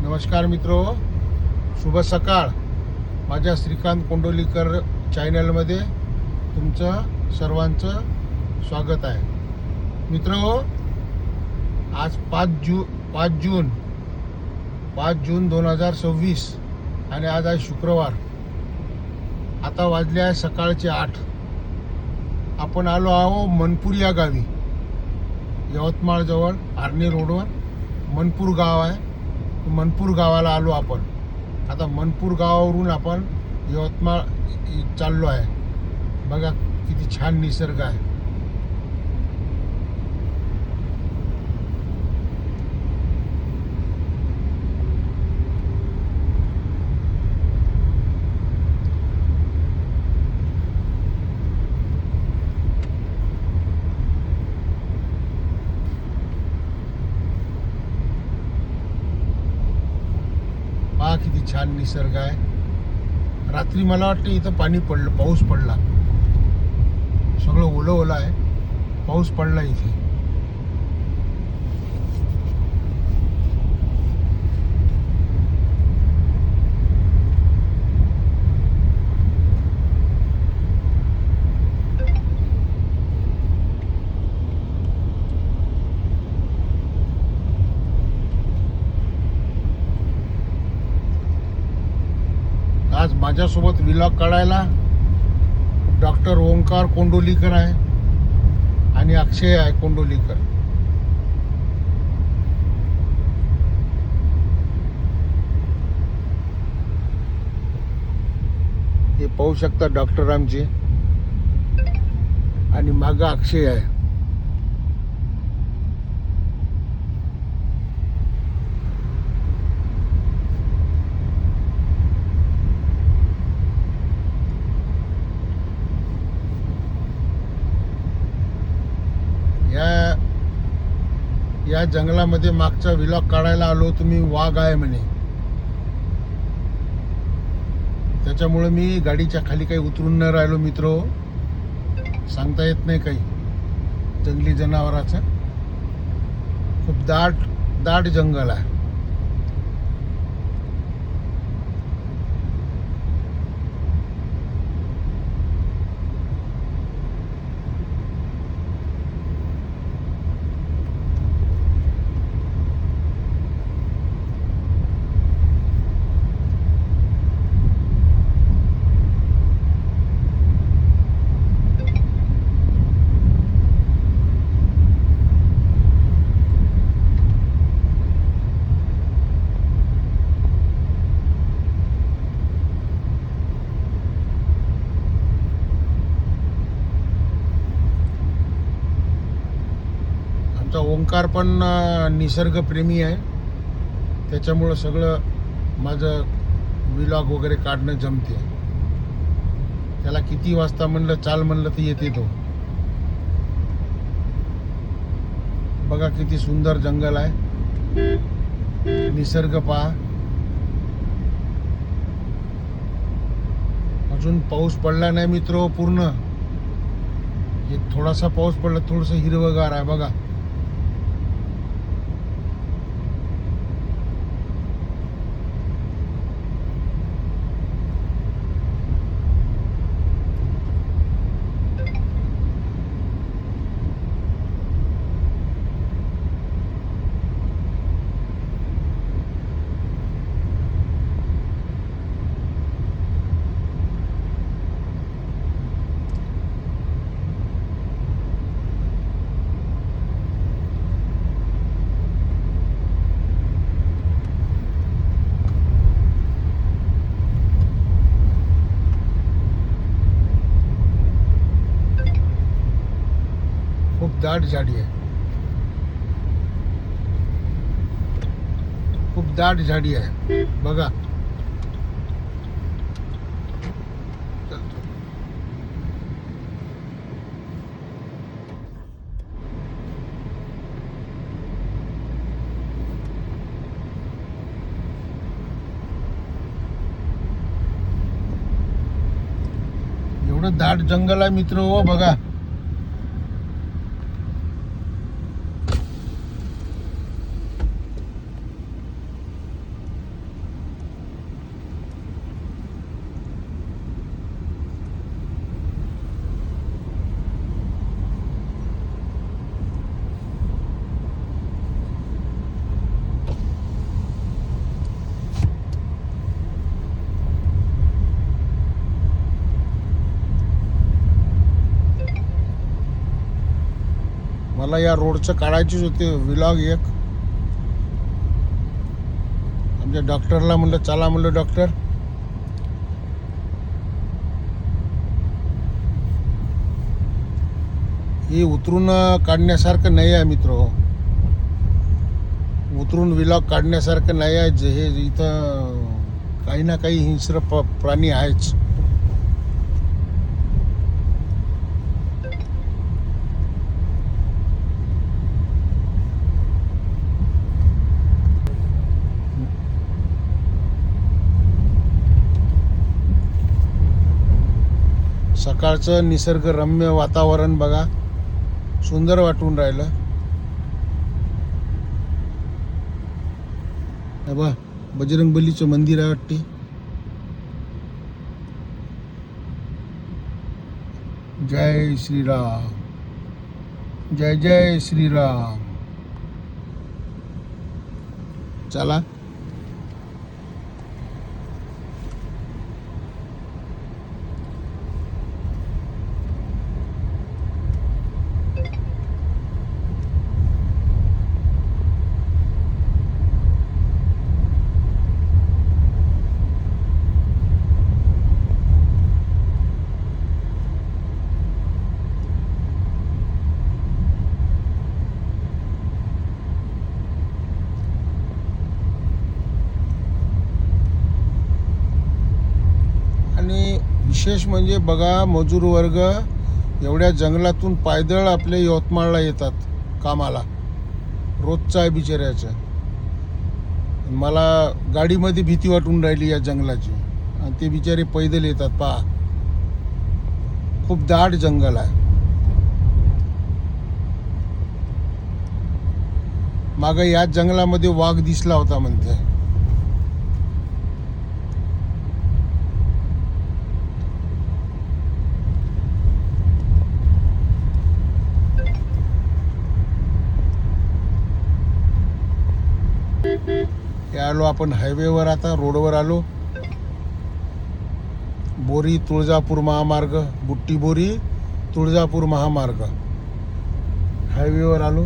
नमस्कार मित्रो, शुभ सकाळ. माझ्या श्रीकांत कोंडोलीकर चॅनलमध्ये तुमचं सर्वांचं स्वागत आहे. मित्रो, आज 5 जून 2026 आणि आज आहे शुक्रवार. आता वाजले आहे सकाळचे 8. आपण आलो आहो मनपूर या गावी. यवतमाळजवळ आर्णी रोडवर मनपूर गाव आहे. मनपूर गावाला आलो आपण. आता मनपूर गावावरून आपण यवतमाळ चाललो आहे. बघा किती छान निसर्ग आहे. पहा किती छान निसर्ग आहे. रात्री मला वाटतं इथं पाणी पडलं, पाऊस पडला. सगळं ओलं ओलं आहे. पाऊस पडला इथे. आज माझ्यासोबत व्लॉग काढायला डॉक्टर ओंकार कोंडोलीकर आहे आणि अक्षय आहे कोंडोलीकर. हे पाहू शकता डॉक्टर आमचे. आणि मागं अक्षय आहे. या जंगलामध्ये मागचा व्लॉग काढायला आलो. तुम्ही वाघ आहे म्हणे, त्याच्यामुळे मी गाडीच्या खाली काही उतरून न राहिलो. मित्र, सांगता येत नाही काही. जंगली जनावराचं खूप दाट जंगल आहे. आमचा ओंकार पण निसर्गप्रेमी आहे. त्याच्यामुळं सगळं माझं व्लॉग वगैरे काढणं जमते. त्याला किती वाजता म्हणलं चाल म्हणलं तर येते तो. बघा किती सुंदर जंगल आहे. निसर्ग पहा. अजून पाऊस पडला नाही मित्र. पूर्ण एक थोडासा पाऊस पडला, थोडंसं हिरवगार आहे बघा. खूप दाट झाडी आहे. खूप दाट झाडी आहे बघा. एवढं दाट जंगल आहे मित्र. हो बघा. मला या रोडचं काढायचीच होते व्लॉग एक. आमच्या डॉक्टरला म्हणलं चला, म्हणलं डॉक्टर हे उतरून काढण्यासारखं नाही आहे मित्र. उतरून व्लॉग काढण्यासारखं नाही आहे. हे इथं काही ना काही हिंस्र प्राणी आहेच. सकाळचं निसर्गरम्य वातावरण बघा, सुंदर वाटून राहिलं. हे बघ, बजरंगबलीचं मंदिर आहे वाटते. जय श्रीराम, जय जय श्रीराम. चला विशेष म्हणजे बघा, मजूर वर्ग एवढ्या जंगलातून पायदळ आपल्या यवतमाळला येतात कामाला. रोजचं आहे बिचाऱ्याचं. मला गाडीमध्ये भीती वाटून राहिली या जंगलाची. आणि ते बिचारे पैदल येतात. पहा, खूप दाट जंगल आहे. मागं याच जंगलामध्ये वाघ दिसला होता म्हणते. आलो आपण हायवेवर, आता रोडवर आलो. बोरी तुळजापूर महामार्ग, बुट्टी बोरी तुळजापूर महामार्ग हायवेवर आलो.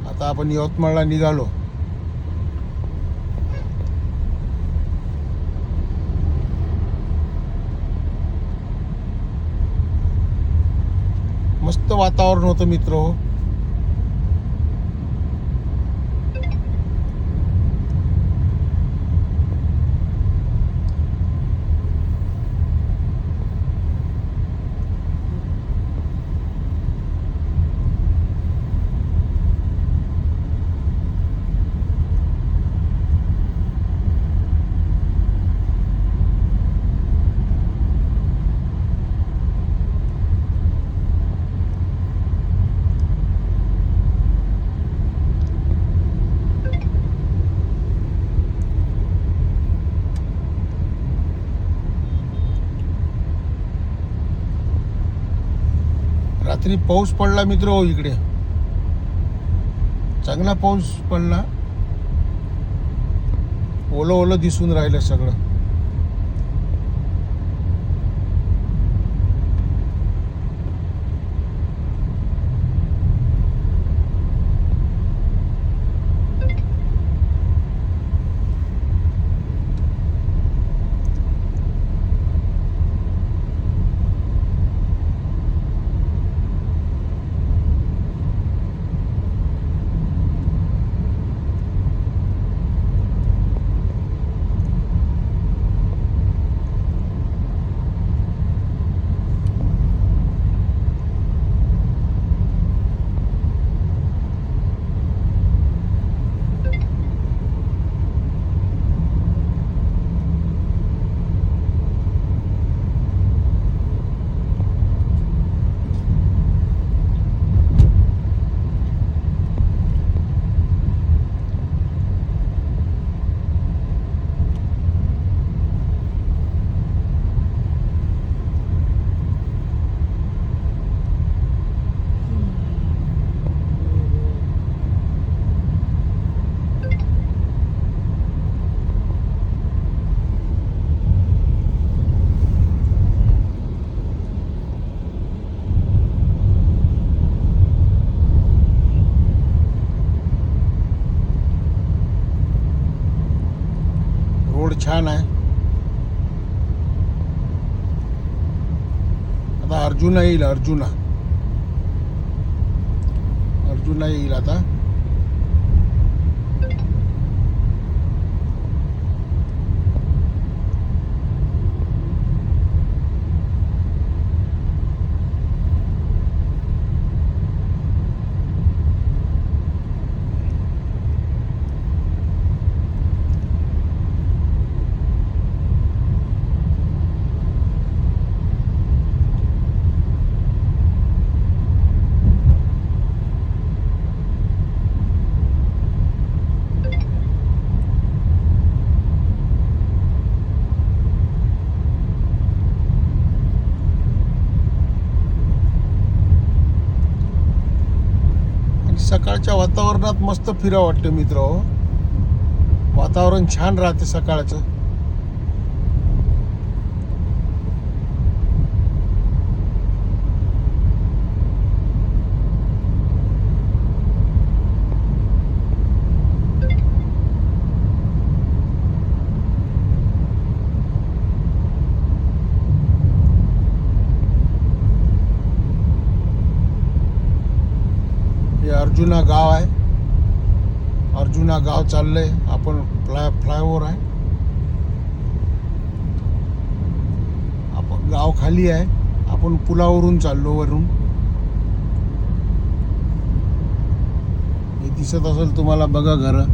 आता आपण यवतमाळला निघालो. मस्त वातावरण होतं मित्र हो. रात्री पाऊस पडला मित्र हो. इकडे चांगला पाऊस पडला. ओलं ओलं दिसून राहिलं सगळं. छान आहे. आता अर्जुना येईल. अर्जुना येईल आता. सकाळच्या वातावरणात मस्त फिरावं वाटतं मित्र. वातावरण छान राहते सकाळचं. हे अर्जुना गाव आहे. अर्जुना गाव चाललंय. आपण फ्लायओव्हर आहे. आपण गाव खाली आहे. आपण पुलावरून चाललो वरून. हे दिसत असेल तुम्हाला बघा घर.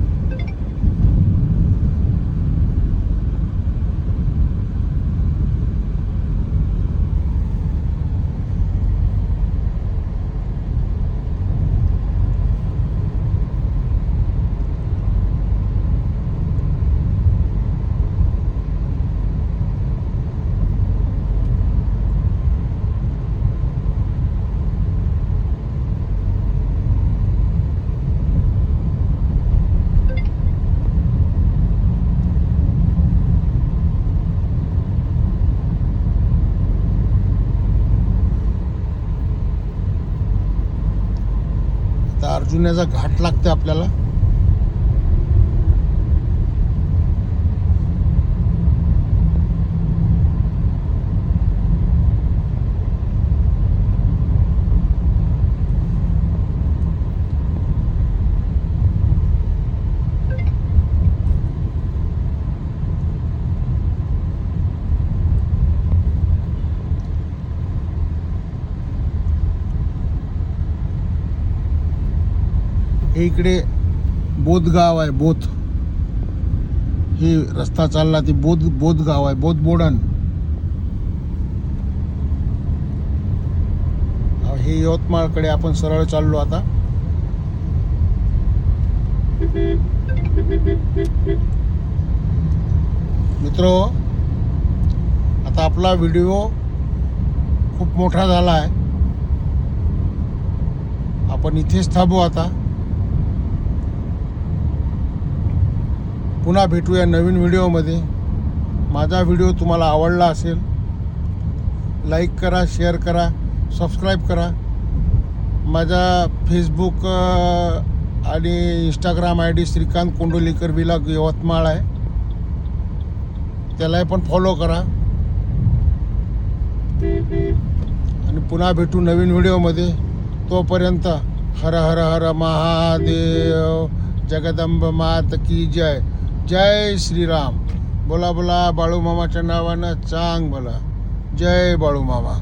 अर्जुन्याचा घाट लागते आपल्याला. हे इकडे बोध गाव आहे. बोध हे रस्ता चालला ते बोध गाव आहे. बोडण हे यवतमाळकडे आपण सरळ चाललो आता. मित्रो, आता आपला व्हिडिओ खूप मोठा झाला आहे. आपण इथेच थांबू आता. पुन्हा भेटूया नवीन व्हिडिओमध्ये. माझा व्हिडिओ तुम्हाला आवडला असेल, लाईक करा, शेअर करा, सबस्क्राईब करा. माझा फेसबुक आणि Instagram ID Shrikant Kondolikar vlog Yavatmal आहे. त्यालाही पण फॉलो करा. आणि पुन्हा भेटू नवीन व्हिडिओमध्ये. तोपर्यंत हर हर हर महादेव. जगदंब मात की जय. जय श्रीराम. बोला बोला बाळू मामाच्या नावानं चांग बोला. जय बाळू मामा.